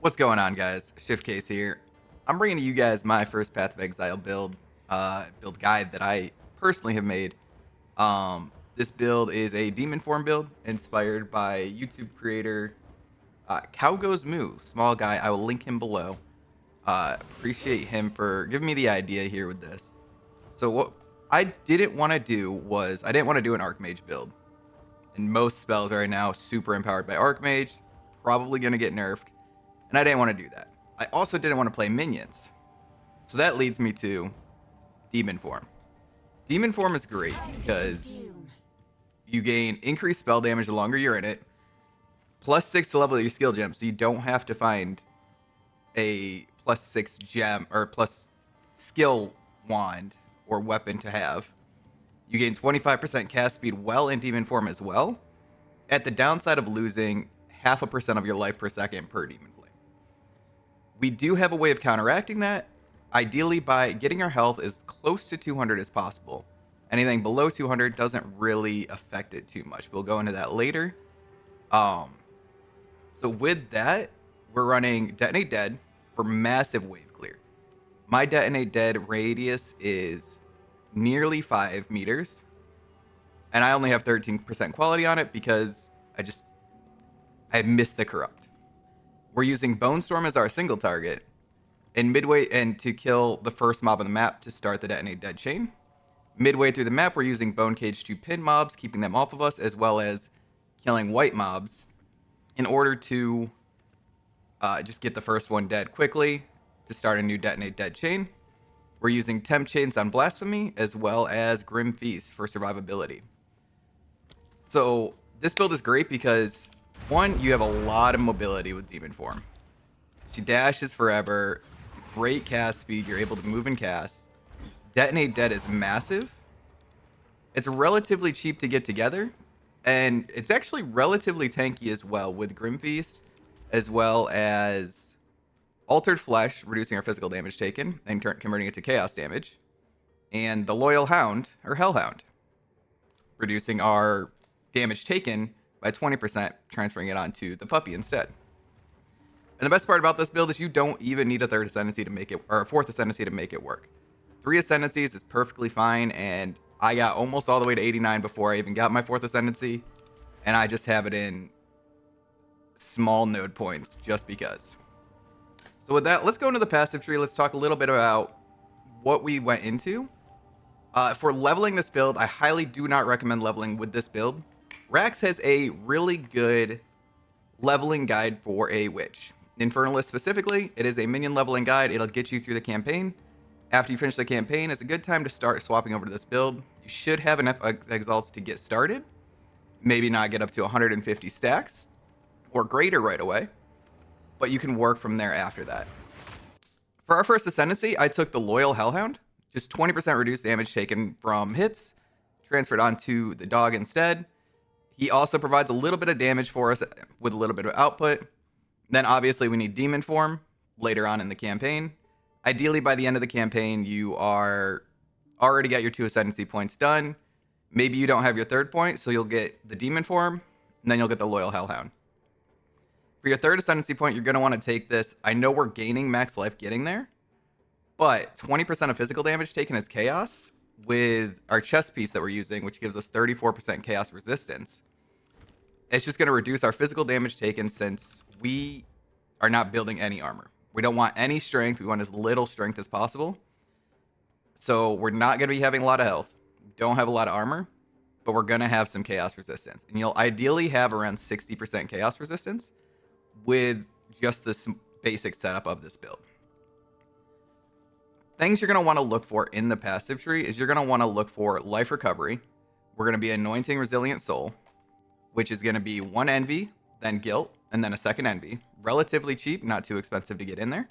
What's going on, guys? Shift Case here. I'm bringing to you guys my first Path of Exile build guide that I personally have made. This build is a demon form build inspired by YouTube creator Cow Goes Moo, small guy. I will link him below. Appreciate him for giving me the idea here with this. So what I didn't want to do was I didn't want to do an Archmage build, and most spells right now super empowered by Archmage, probably gonna get nerfed. And I didn't want to do that. I also didn't want to play minions. So that leads me to Demon Form. Demon Form is great because you gain increased spell damage the longer you're in it, +6 to level your skill gem, so you don't have to find a +6 gem or plus skill wand or weapon to have. You gain 25% cast speed while in Demon Form as well, at the downside of losing 0.5% of your life per second per Demon Flame. We do have a way of counteracting that, ideally by getting our health as close to 200 as possible. Anything below 200 doesn't really affect it too much. We'll go into that later. So with that, we're running Detonate Dead for massive wave clear. My Detonate Dead radius is nearly 5 meters, and I only have 13% quality on it because I missed the corrupt. We're using Bonestorm as our single target, and to kill the first mob on the map to start the Detonate Dead chain. Midway through the map, we're using Bone Cage to pin mobs, keeping them off of us, as well as killing white mobs in order to just get the first one dead quickly to start a new Detonate Dead chain. We're using Temp Chains on Blasphemy, as well as Grim Feast for survivability. So this build is great because, one, you have a lot of mobility with Demon Form. She dashes forever, great cast speed, you're able to move and cast. Detonate Dead is massive. It's relatively cheap to get together, and it's actually relatively tanky as well with Grim Feast, as well as Altered Flesh, reducing our physical damage taken and converting it to chaos damage, and the Loyal Hound, or Hellhound, reducing our damage taken by 20%, transferring it onto the puppy instead. And the best part about this build is you don't even need a third ascendancy to make it, or a fourth ascendancy to make it work. 3 ascendancies is perfectly fine, and I got almost all the way to 89 before I even got my 4th ascendancy, and I just have it in small node points just because. So with that, let's go into the passive tree. Let's talk a little bit about what we went into. For leveling this build, I highly do not recommend leveling with this build. Rax has a really good leveling guide for a witch. Infernalist specifically, it is a minion leveling guide. It'll get you through the campaign. After you finish the campaign, it's a good time to start swapping over to this build. You should have enough exalts to get started. Maybe not get up to 150 stacks or greater right away, but you can work from there after that. For our first ascendancy, I took the Loyal Hellhound, just 20% reduced damage taken from hits, transferred onto the dog instead. He also provides a little bit of damage for us with a little bit of output. Then obviously we need Demon Form later on in the campaign. Ideally by the end of the campaign, you are already got your 2 ascendancy points done. Maybe you don't have your 3rd point, so you'll get the Demon Form, and then you'll get the Loyal Hellhound. For your 3rd ascendancy point, you're going to want to take this. I know we're gaining max life getting there, but 20% of physical damage taken is chaos with our chest piece that we're using, which gives us 34% chaos resistance. It's just going to reduce our physical damage taken since we are not building any armor. We don't want any strength. We want as little strength as possible. So we're not going to be having a lot of health. We don't have a lot of armor, but we're going to have some chaos resistance. And you'll ideally have around 60% chaos resistance with just this basic setup of this build. Things you're going to want to look for in the passive tree is you're going to want to look for life recovery. We're going to be anointing Resilient Soul, which is going to be 1 envy, then guilt, and then a 2nd envy. Relatively cheap, not too expensive to get in there.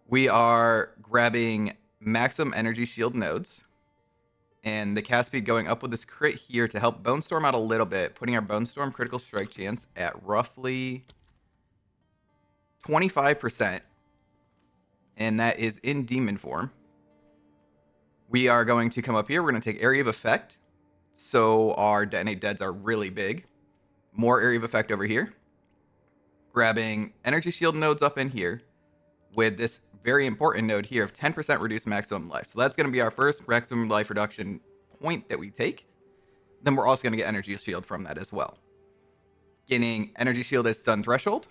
We are grabbing maximum energy shield nodes, and the cast speed going up with this crit here to help Bonestorm out a little bit, putting our Bonestorm critical strike chance at roughly 25%, and that is in Demon Form. We are going to come up here. We're going to take Area of Effect, so our Detonate Deads are really big. More Area of Effect over here. Grabbing energy shield nodes up in here with this very important node here of 10% reduced maximum life. So that's going to be our first maximum life reduction point that we take. Then we're also going to get energy shield from that as well. Getting energy shield as stun threshold.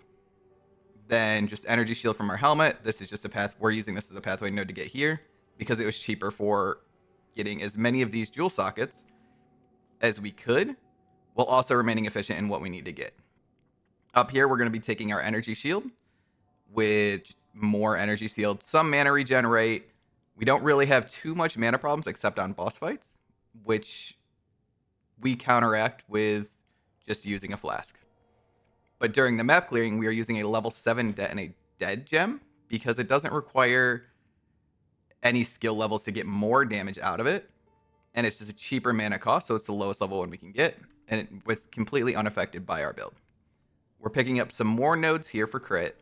Then just energy shield from our helmet. This is just a path. We're using this as a pathway node to get here because it was cheaper for getting as many of these jewel sockets as we could, while also remaining efficient in what we need to get. Up here, we're going to be taking our energy shield with more energy shield, some mana regenerate. We don't really have too much mana problems except on boss fights, which we counteract with just using a flask. But during the map clearing, we are using a level 7 detonate dead gem because it doesn't require any skill levels to get more damage out of it. And it's just a cheaper mana cost, so it's the lowest level one we can get. And it was completely unaffected by our build. We're picking up some more nodes here for crit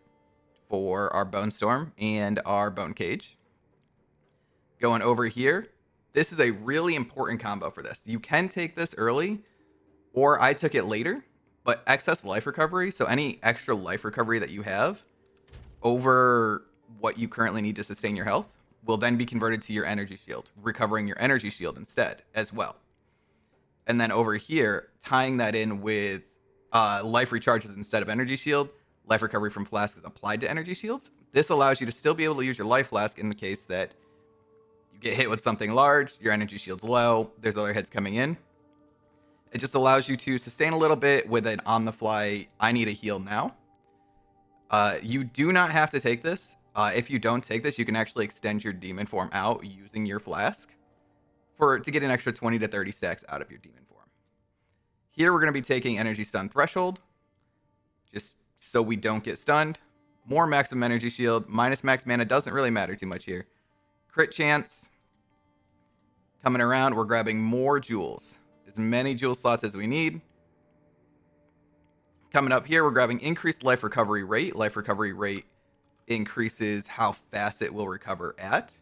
for our Bonestorm and our Bone Cage. Going over here, this is a really important combo for this. You can take this early, or I took it later, but excess life recovery, so any extra life recovery that you have over what you currently need to sustain your health, will then be converted to your energy shield, recovering your energy shield instead as well. And then over here, tying that in with life recharges instead of energy shield, life recovery from flask is applied to energy shields. This allows you to still be able to use your life flask in the case that you get hit with something large, your energy shield's low, there's other hits coming in. It just allows you to sustain a little bit with an on-the-fly, I need a heal now. You do not have to take this. If you don't take this, you can actually extend your demon form out using your flask to get an extra 20 to 30 stacks out of your demon form. Here we're going to be taking energy stun threshold, just so we don't get stunned. More maximum energy shield, minus max mana doesn't really matter too much here. Crit chance. Coming around, we're grabbing more jewels. As many jewel slots as we need. Coming up here, we're grabbing increased life recovery rate. Life recovery rate increases how fast it will recover at.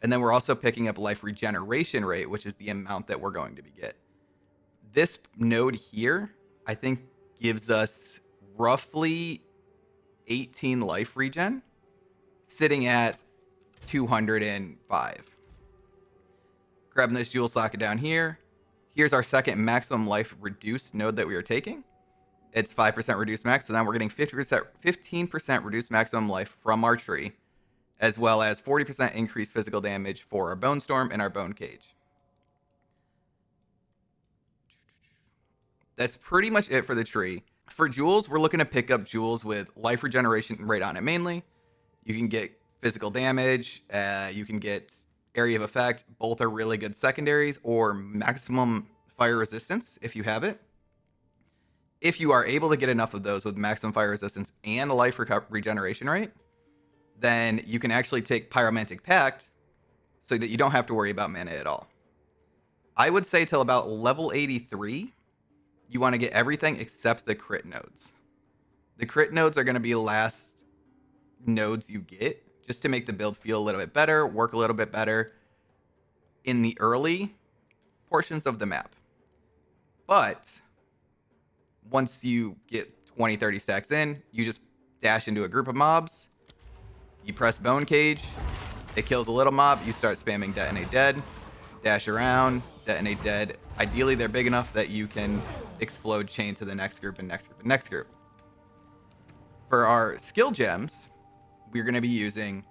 And then we're also picking up life regeneration rate, which is the amount that we're going to get. This node here, I think, gives us roughly 18 life regen, sitting at 205. Grabbing this jewel socket down here. Here's our second maximum life reduced node that we are taking. It's 5% reduced max, so now we're getting 15% reduced maximum life from our tree, as well as 40% increased physical damage for our Bonestorm and our Bone Cage. That's pretty much it for the tree. For jewels, we're looking to pick up jewels with life regeneration rate on it mainly. You can get physical damage, you can get area of effect. Both are really good secondaries, or maximum fire resistance if you have it. If you are able to get enough of those with maximum fire resistance and a life regeneration rate, then you can actually take Pyromantic Pact so that you don't have to worry about mana at all. I would say till about level 83, you want to get everything except the crit nodes. The crit nodes are going to be the last nodes you get, just to make the build feel a little bit better, work a little bit better in the early portions of the map. But once you get 20, 30 stacks in, you just dash into a group of mobs, you press Bone Cage, it kills a little mob, you start spamming Detonate Dead, dash around, Detonate Dead. Ideally, they're big enough that you can explode chain to the next group and next group and next group. For our skill gems, we're going to be using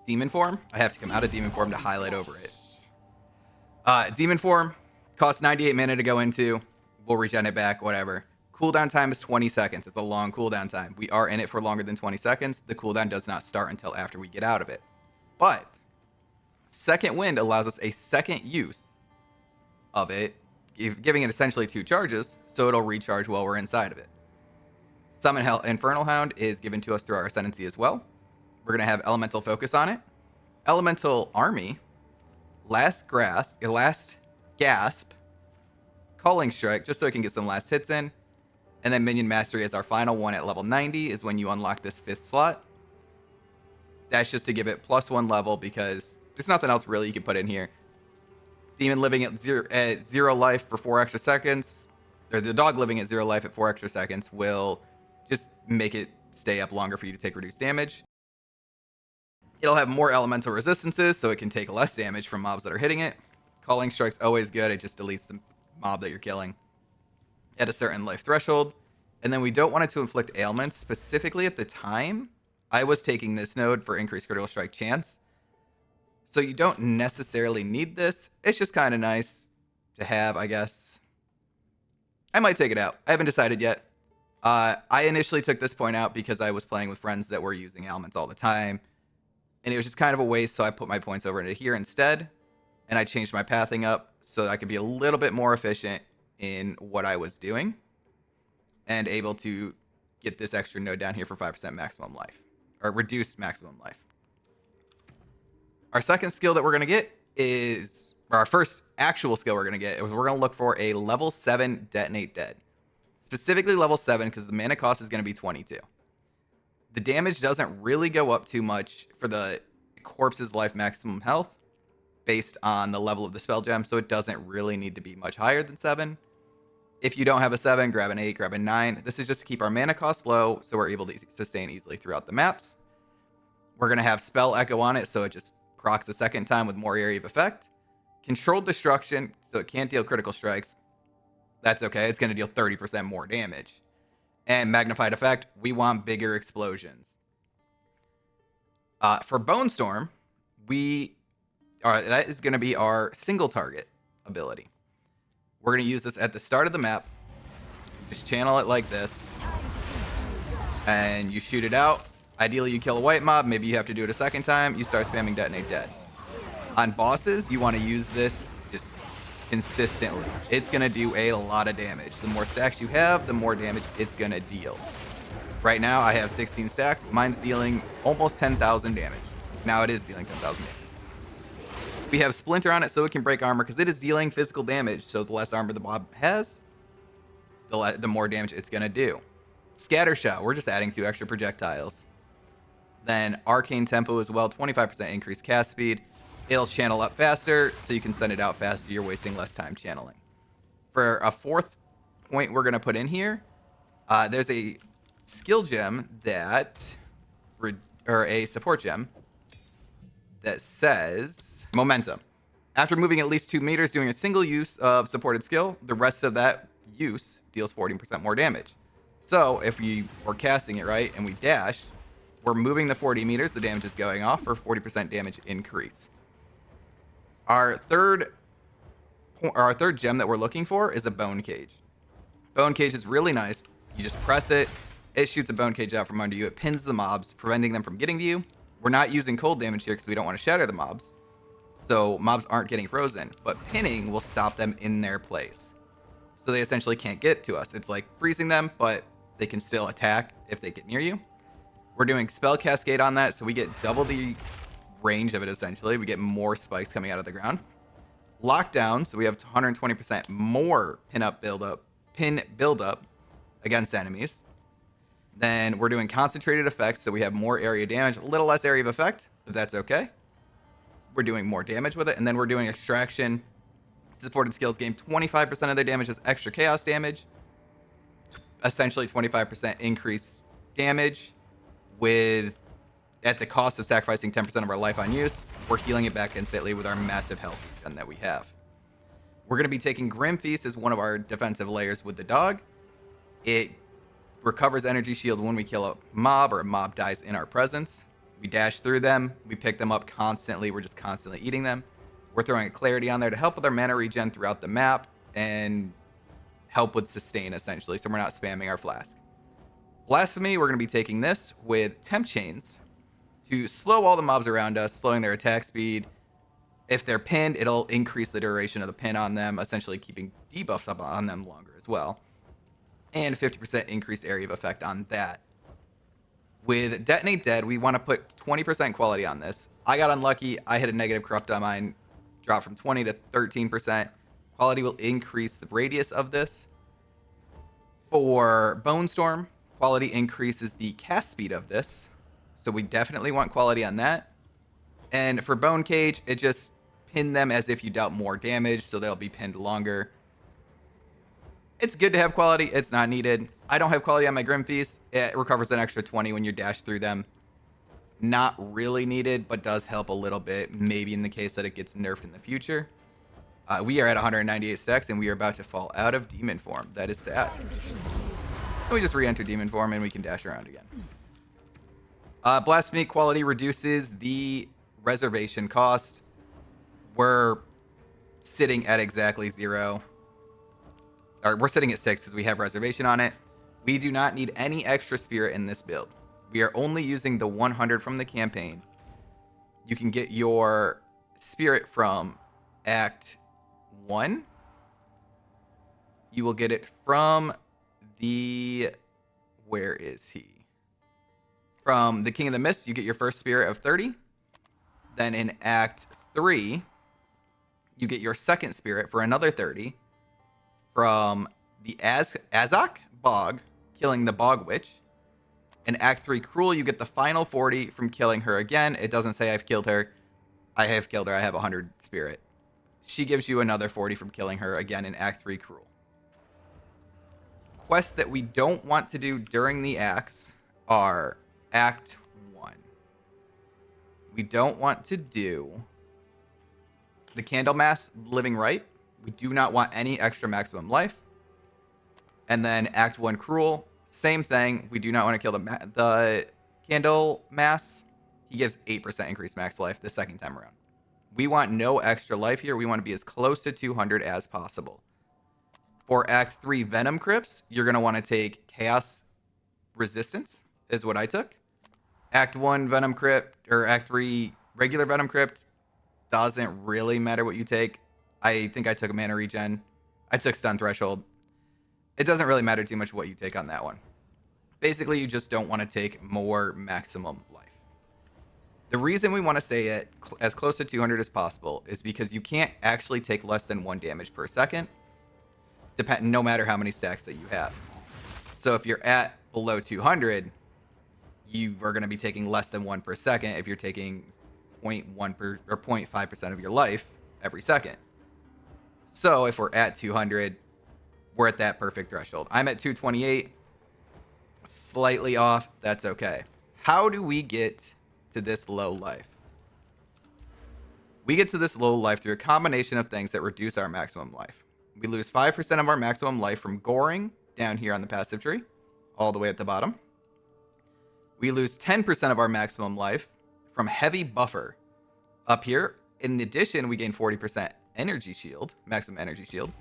Demon Form. I have to come out of Demon Form to highlight over it. Demon Form costs 98 mana to go into. We'll regen it back, whatever. Cooldown time is 20 seconds. It's a long cooldown time. We are in it for longer than 20 seconds. The cooldown does not start until after we get out of it. But Second Wind allows us a second use of it, giving it essentially 2 charges, so it'll recharge while we're inside of it. Summon Infernal Hound is given to us through our Ascendancy as well. We're going to have Elemental Focus on it. Elemental Army, Last Gasp, Calling Strike, just so it can get some last hits in. And then Minion Mastery as our final one at level 90 is when you unlock this 5th slot. That's just to give it +1 level because there's nothing else really you can put in here. Demon living at 0 life for 4 extra seconds, or the dog living at 0 life at 4 extra seconds will just make it stay up longer for you to take reduced damage. It'll have more elemental resistances, so it can take less damage from mobs that are hitting it. Calling Strike's always good. It just deletes the mob that you're killing at a certain life threshold. And then we don't want it to inflict ailments. Specifically at the time, I was taking this node for increased critical strike chance. So you don't necessarily need this. It's just kind of nice to have, I guess. I might take it out. I haven't decided yet. I initially took this point out because I was playing with friends that were using ailments all the time. And it was just kind of a waste, so I put my points over into here instead. And I changed my pathing up so I could be a little bit more efficient in what I was doing. And able to get this extra node down here for 5% maximum life. Or reduced maximum life. Our second skill that we're going to get is... Or our first actual skill we're going to get is we're going to look for a level 7 Detonate Dead. Specifically level 7 because the mana cost is going to be 22. The damage doesn't really go up too much for the corpse's life maximum health based on the level of the spell gem, so it doesn't really need to be much higher than 7. If you don't have a 7, grab an 8, grab a 9. This is just to keep our mana cost low so we're able to sustain easily throughout the maps. We're going to have Spell Echo on it so it just procs a second time with more area of effect. Controlled Destruction, so it can't deal critical strikes. That's okay, it's going to deal 30% more damage. And Magnified Effect, we want bigger explosions. For Bonestorm, that is going to be our single target ability. We're going to use this at the start of the map. Just channel it like this. And you shoot it out. Ideally, you kill a white mob. Maybe you have to do it a second time. You start spamming Detonate Dead. On bosses, you want to use this just consistently. It's going to do a lot of damage. The more stacks you have, the more damage it's going to deal. Right now, I have 16 stacks. Mine's dealing almost 10,000 damage. Now it is dealing 10,000 damage. We have Splinter on it so it can break armor because it is dealing physical damage. So the less armor the mob has, the more damage it's going to do. Scattershot, we're just adding 2 extra projectiles. Then Arcane Tempo as well, 25% increased cast speed. It'll channel up faster, so you can send it out faster. You're wasting less time channeling. For a fourth point we're going to put in here, there's a skill gem that, or a support gem that says Momentum. After moving at least 2 meters doing a single use of supported skill, the rest of that use deals 40% more damage. So if we were casting it right and we dash, we're moving the 40 meters, the damage is going off for 40% damage increase. Our third gem that we're looking for is a Bone Cage. Bone Cage is really nice. You just press it, it shoots a Bone Cage out from under you. It pins the mobs, preventing them from getting to you. We're not using cold damage here because we don't want to shatter the mobs. So mobs aren't getting frozen, but pinning will stop them in their place. So they essentially can't get to us. It's like freezing them, but they can still attack if they get near you. We're doing Spell Cascade on that, so we get double the range of it essentially. We get more spikes coming out of the ground. Lockdown, so we have 120% more pin buildup against enemies. Then we're doing concentrated effects, so we have more area damage, a little less area of effect, but that's okay. We're doing more damage with it. And then we're doing extraction. Supported skills gain 25% of their damage as extra chaos damage. Essentially 25% increase damage at the cost of sacrificing 10% of our life on use. We're healing it back instantly with our massive health gun that we have. We're going to be taking Grim Feast as one of our defensive layers with the dog. It recovers energy shield when we kill a mob or a mob dies in our presence. We dash through them. We pick them up constantly. We're just constantly eating them. We're throwing a Clarity on there to help with our mana regen throughout the map and help with sustain, essentially, so we're not spamming our flask. Blasphemy, we're going to be taking this with Temp Chains to slow all the mobs around us, slowing their attack speed. If they're pinned, it'll increase the duration of the pin on them, essentially keeping debuffs up on them longer as well. And 50% increased area of effect on that. With Detonate Dead, we want to put 20% quality on this. I got unlucky. I hit a negative corrupt on mine. Dropped from 20 to 13%. Quality will increase the radius of this. For Bonestorm, quality increases the cast speed of this. So we definitely want quality on that. And for Bone Cage, it just pin them as if you dealt more damage, so they'll be pinned longer. It's good to have quality. It's not needed. I don't have quality on my Grim Feast. It recovers an extra 20 when you dash through them. Not really needed, but does help a little bit, maybe in the case that it gets nerfed in the future. We are at 198 stacks, and we are about to fall out of Demon Form. That is sad. And we just re-enter Demon Form, and we can dash around again. Blasphemy quality reduces the reservation cost. We're sitting at exactly 0. Or we're sitting at 6 because we have reservation on it. We do not need any extra spirit in this build. We are only using the 100 from the campaign. You can get your spirit from Act 1. You will get it from the... Where is he? From the King of the Mist, you get your first spirit of 30. Then in Act 3, you get your second spirit for another 30. From the Azak Bog, killing the Bog Witch. In Act 3 Cruel, you get the final 40 from killing her again. It doesn't say I've killed her. I have killed her. I have 100 spirit. She gives you another 40 from killing her again in Act 3 Cruel. Quests that we don't want to do during the acts are Act 1. We don't want to do the Candlemas Living Right. We do not want any extra maximum life. And then Act 1 Cruel, same thing. We do not want to kill the Candlemas. He gives 8% increased max life the second time around. We want no extra life here. We want to be as close to 200 as possible. For Act 3 Venom Crypts, you're going to want to take Chaos Resistance, is what I took. Act 1 Venom Crypt, or Act 3 regular Venom Crypt, doesn't really matter what you take. I think I took a mana regen. I took Stun Threshold. It doesn't really matter too much what you take on that one. Basically, you just don't want to take more maximum life. The reason we want to say it as close to 200 as possible is because you can't actually take less than 1 damage per second, no matter how many stacks that you have. So if you're at below 200, you are going to be taking less than 1 per second if you're taking 0.1 or 0.5% of your life every second. So if we're at 200, we're at that perfect threshold. I'm at 228, slightly off. That's okay. How do we get to this low life? We get to this low life through a combination of things that reduce our maximum life. We lose 5% of our maximum life from goring down here on the passive tree, all the way at the bottom. We lose 10% of our maximum life from heavy buffer up here. In addition, we gain 40% energy shield, maximum energy shield.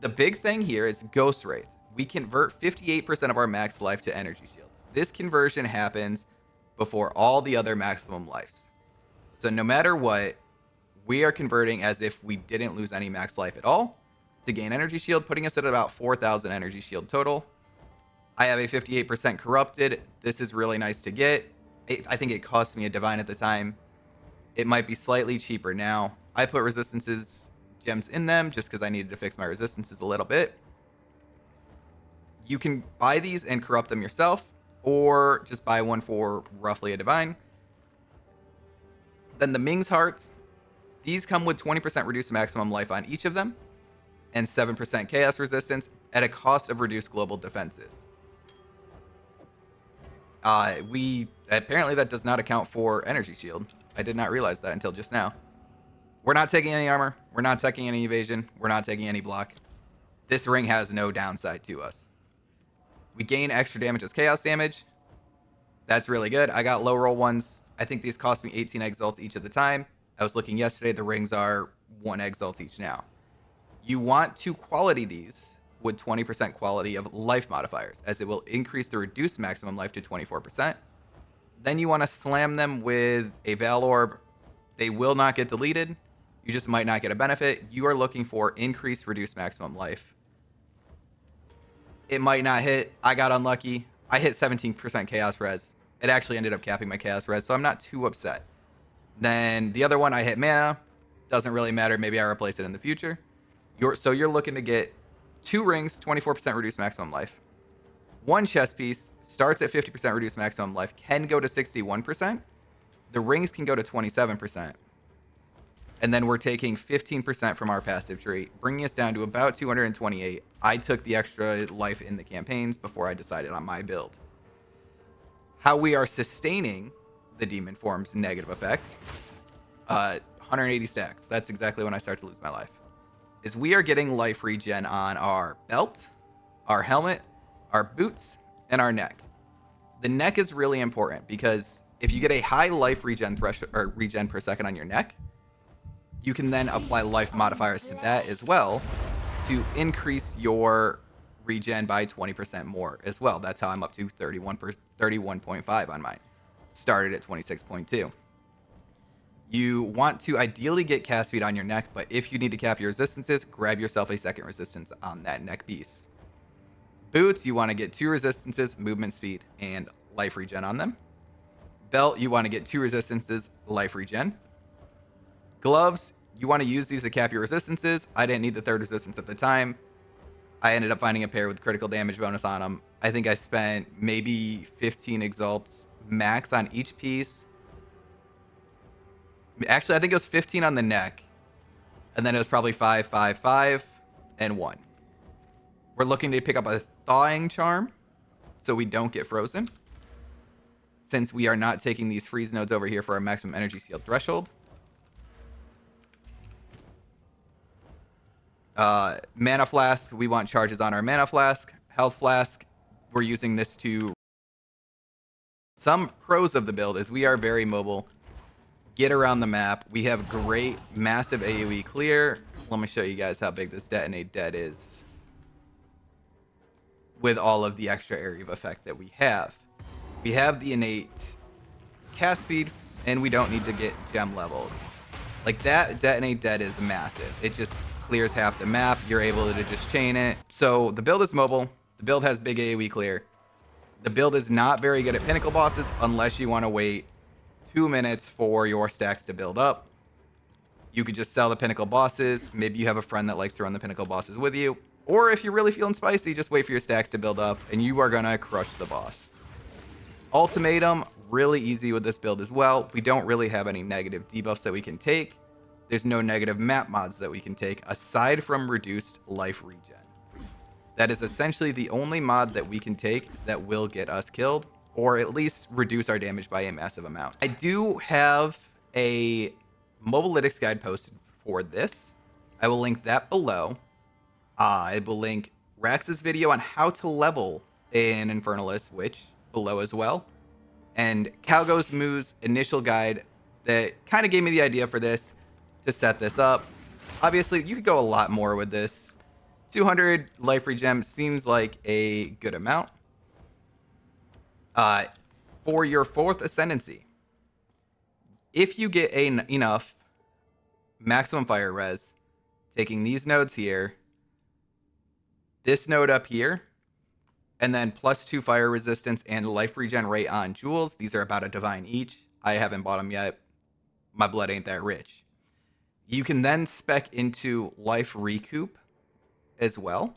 The big thing here is Ghost Wraith. We convert 58% of our max life to energy shield. This conversion happens before all the other maximum lives. So no matter what, we are converting as if we didn't lose any max life at all to gain energy shield, putting us at about 4,000 energy shield total. I have a 58% corrupted. This is really nice to get. I think it cost me a divine at the time. It might be slightly cheaper now. I put resistances gems in them just because I needed to fix my resistances a little bit. You can buy these and corrupt them yourself, or just buy one for roughly a divine. Then the Ming's Hearts. These come with 20% reduced maximum life on each of them, and 7% chaos resistance at a cost of reduced global defenses. Apparently that does not account for energy shield. I did not realize that until just now. We're not taking any armor. We're not taking any evasion. We're not taking any block. This ring has no downside to us. We gain extra damage as chaos damage. That's really good. I got low roll ones. I think these cost me 18 exalts each at the time. I was looking yesterday. The rings are 1 exalt each now. You want to quality these with 20% quality of life modifiers, as it will increase the reduced maximum life to 24%. Then you want to slam them with a Val Orb. They will not get deleted. You just might not get a benefit. You are looking for increased reduced maximum life. It might not hit. I got unlucky. I hit 17% chaos res. It actually ended up capping my chaos res, so I'm not too upset. Then the other one, I hit mana. Doesn't really matter. Maybe I replace it in the future. So you're looking to get 2 rings, 24% reduced maximum life. 1 chest piece, starts at 50% reduced maximum life, can go to 61%. The rings can go to 27%. And then we're taking 15% from our passive tree, bringing us down to about 228. I took the extra life in the campaigns before I decided on my build. How we are sustaining the demon form's negative effect, 180 stacks. That's exactly when I start to lose my life. Is we are getting life regen on our belt, our helmet, our boots, and our neck. The neck is really important because if you get a high life regen threshold or regen per second on your neck, you can then apply life modifiers to that as well to increase your regen by 20% more as well. That's how I'm up to 31.5 on mine. Started at 26.2. You want to ideally get cast speed on your neck, but if you need to cap your resistances, grab yourself a second resistance on that neck piece. Boots, you want to get 2 resistances, movement speed, and life regen on them. Belt, you want to get 2 resistances, life regen. Gloves, you want to use these to cap your resistances. I didn't need the 3rd resistance at the time. I ended up finding a pair with critical damage bonus on them. I think I spent maybe 15 exalts max on each piece. Actually, I think it was 15 on the neck. And then it was probably 5, 5, 5, and 1. We're looking to pick up a thawing charm so we don't get frozen, since we are not taking these freeze nodes over here for our maximum energy shield threshold. Mana flask, we want charges on our mana flask. Health flask, we're using this to... Some pros of the build is we are very mobile. Get around the map. We have great, massive AoE clear. Let me show you guys how big this detonate dead is with all of the extra area of effect that we have. We have the innate cast speed, and we don't need to get gem levels. Like that detonate dead is massive. It just clears half the map. You're able to just chain it. So the build is mobile. The build has big AoE clear. The build is not very good at pinnacle bosses unless you want to wait 2 minutes for your stacks to build up. You could just sell the pinnacle bosses. Maybe you have a friend that likes to run the pinnacle bosses with you. Or if you're really feeling spicy, just wait for your stacks to build up and you are going to crush the boss. Ultimatum, really easy with this build as well. We don't really have any negative debuffs that we can take. There's no negative map mods that we can take aside from reduced life regen. That is essentially the only mod that we can take that will get us killed, or at least reduce our damage by a massive amount. I do have a Mobalytics guide posted for this. I will link that below. I will link Rax's video on how to level an Infernalist Witch below as well. And Calgo's Moo's initial guide that kind of gave me the idea for this to set this up. Obviously, you could go a lot more with this. 200 life regen seems like a good amount. For your 4th ascendancy, if you get enough maximum fire res, taking these nodes here, this node up here, and then +2 fire resistance and life regen rate on jewels. These are about a divine each. I haven't bought them yet. My blood ain't that rich. You can then spec into life recoup as well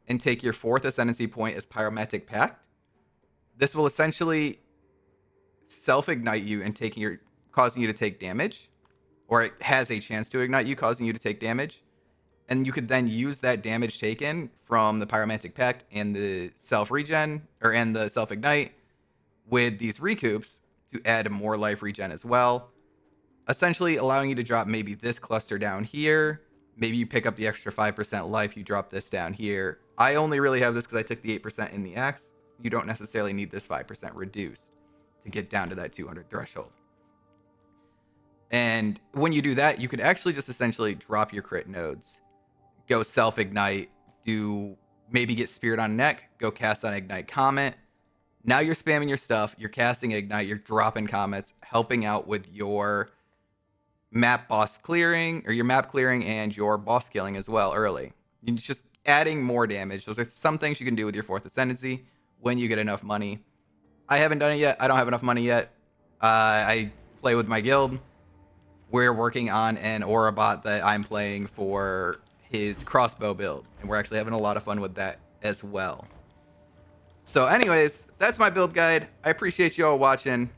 and take your 4th ascendancy point as Pyromantic Pact. This will essentially self-ignite you and causing you to take damage, or it has a chance to ignite you, causing you to take damage. And you could then use that damage taken from the Pyromantic Pact and the self-regen, and the self-ignite with these recoups to add more life regen as well. Essentially allowing you to drop maybe this cluster down here. Maybe you pick up the extra 5% life, you drop this down here. I only really have this because I took the 8% in the axe. You don't necessarily need this 5% reduced to get down to that 200 threshold. And when you do that, you could actually just essentially drop your crit nodes. Go self-ignite, maybe get Spirit on neck, go cast on Ignite Comet. Now you're spamming your stuff, you're casting Ignite, you're dropping comets, helping out with your map clearing and your boss killing as well early. You're just adding more damage. Those are some things you can do with your 4th ascendancy when you get enough money. I haven't done it yet. I don't have enough money yet. I play with my guild. We're working on an aura bot that I'm playing for his crossbow build, and we're actually having a lot of fun with that as well. So anyways, that's my build guide. I appreciate you all watching.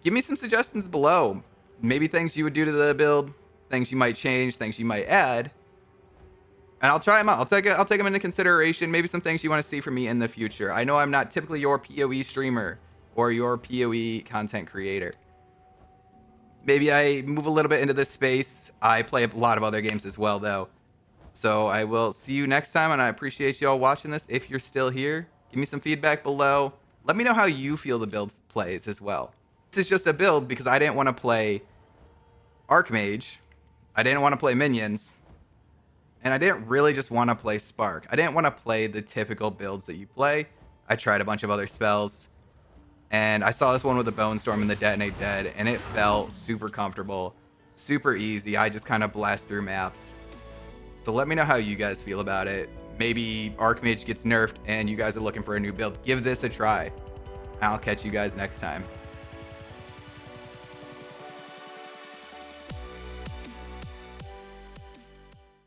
Give me some suggestions below. maybe things you would do to the build, things you might change, things you might add. And I'll try them out. I'll take them into consideration. Maybe some things you want to see from me in the future. I know I'm not typically your PoE streamer or your PoE content creator. Maybe I move a little bit into this space. I play a lot of other games as well, though. So I will see you next time, and I appreciate you all watching this. If you're still here, give me some feedback below. Let me know how you feel the build plays as well. This is just a build because I didn't want to play Archmage. I didn't want to play minions. And I didn't really just want to play Spark. I didn't want to play the typical builds that you play. I tried a bunch of other spells. And I saw this one with the Bonestorm and the Detonate Dead, and it felt super comfortable, super easy. I just kind of blast through maps. So let me know how you guys feel about it. Maybe Archmage gets nerfed and you guys are looking for a new build. Give this a try. I'll catch you guys next time.